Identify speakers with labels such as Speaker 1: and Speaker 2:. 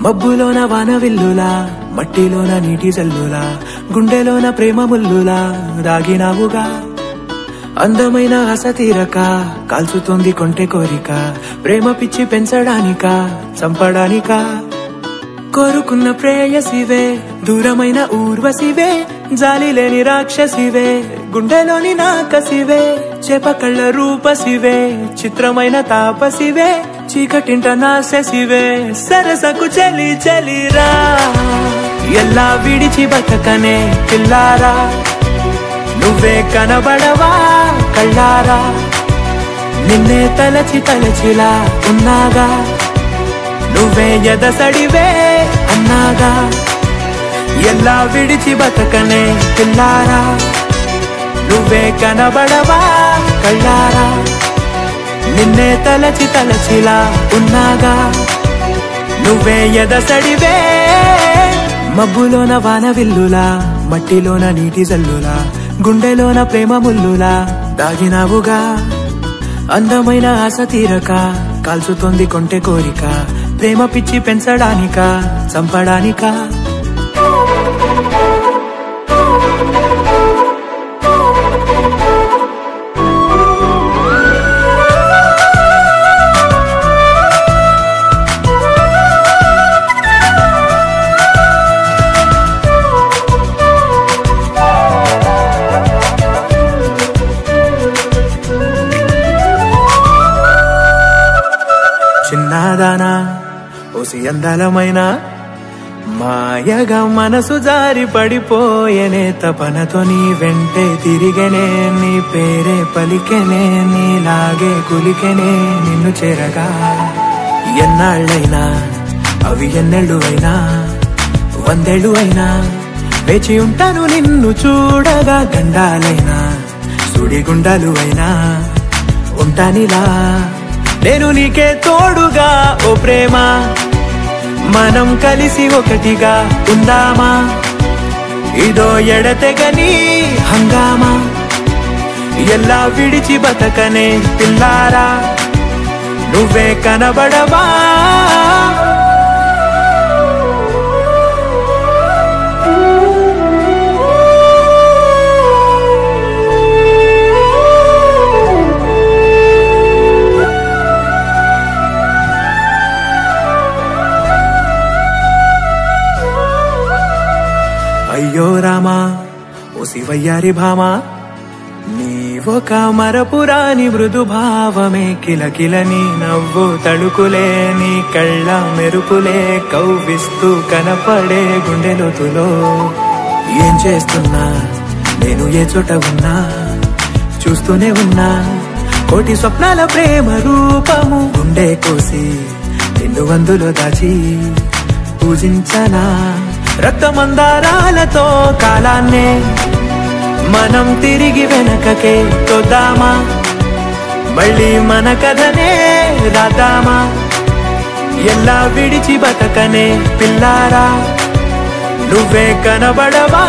Speaker 1: మబ్బులోన వానవిల్లులా మట్టిలోన నీటి జల్లులా గుండెలోన ప్రేమ ముల్లులా దాగినావుగా అందమైన ఆశ తీరక కాల్చుతోంది కొంటె కోరిక ప్రేమ పిచ్చి పెంచడానిక చంపడానిక కోరుకున్న ప్రేయసివే దూరమైన ఊర్వశివే జాలి లేని రాక్షసివే గుండెలోని నాకసివే చేపకళ్ళ రూపసివే చిత్రమైన తాపసివే చీకటింట నాశసివే సరసకు చలి చలిరా ఎల్లా విడిచి బతకనే పిల్లారా నువ్వే కనబడవా కళ్ళారా నిన్నే తలచి తలచిలా ఉన్నాగా నువ్వే ఎదసడివే అన్నాగా ఎల్లా విడిచి బతకనే పిల్లారా నువ్వే కనబడవా కళ్ళారా నిన్నే తలచి తలచిలా ఉన్నాగా నువ్వే ఎదసడివే మబ్బులోన వానవిల్లులా మట్టిలోన నీటి జల్లులా గుండెలోన ప్రేమ ముల్లులా దాగినావుగా అందమైన ఆశ తీరక కాల్చుతోంది కొంటె కోరిక ప్రేమ పిచ్చి పెంచడానిక చంపడానిక చిన్నదానా ఓసి అందలమైన మాయగా మనసు జారి పడిపోయేనే తపనతో నీ వెంటే తిరిగనే నీ పేరే పలికెనే నీలాగే కులికెనే నిన్ను చేరగా ఎన్నాళ్ళైనా అవి ఎన్నెళ్ళు అయినా 100 ఏళ్ళు అయినా వేచి ఉంటాను నిన్ను చూడగా గండాలైనా సుడిగుండాలు అయినా ఉంటానిలా నేను నీకే తోడుగా ఓ ప్రేమ మనం కలిసి ఒకటిగా ఉందామా ఇదో ఎడతెగని హంగామా ఎల్లా విడిచి బతకనే పిల్లారా నువ్వే కనబడవా అయ్యో రామా ఓ శివయ్యారి భామా నీవొక మరపురాని మృదు భావమే కిలకిలని నవ్వు తడుకులే నీ కళ్ళ మెరుపులే కవ్విస్తూ కనపడే గుండెలోతులో ఏం చేస్తున్నా నేను ఏ చోట ఉన్నా చూస్తూనే ఉన్నా కోటి స్వప్నాల ప్రేమ రూపము గుండె కోసి నిన్ను అందులో దాచి పూజించనా రక్తమందారాలతో కాలాన్నే మనం తిరిగి వెనకకే తోద్దామా మళ్ళీ మన కథనే రాద్దామా ఎల్లా విడిచి బతకనే పిల్లారా నువ్వే కనబడవా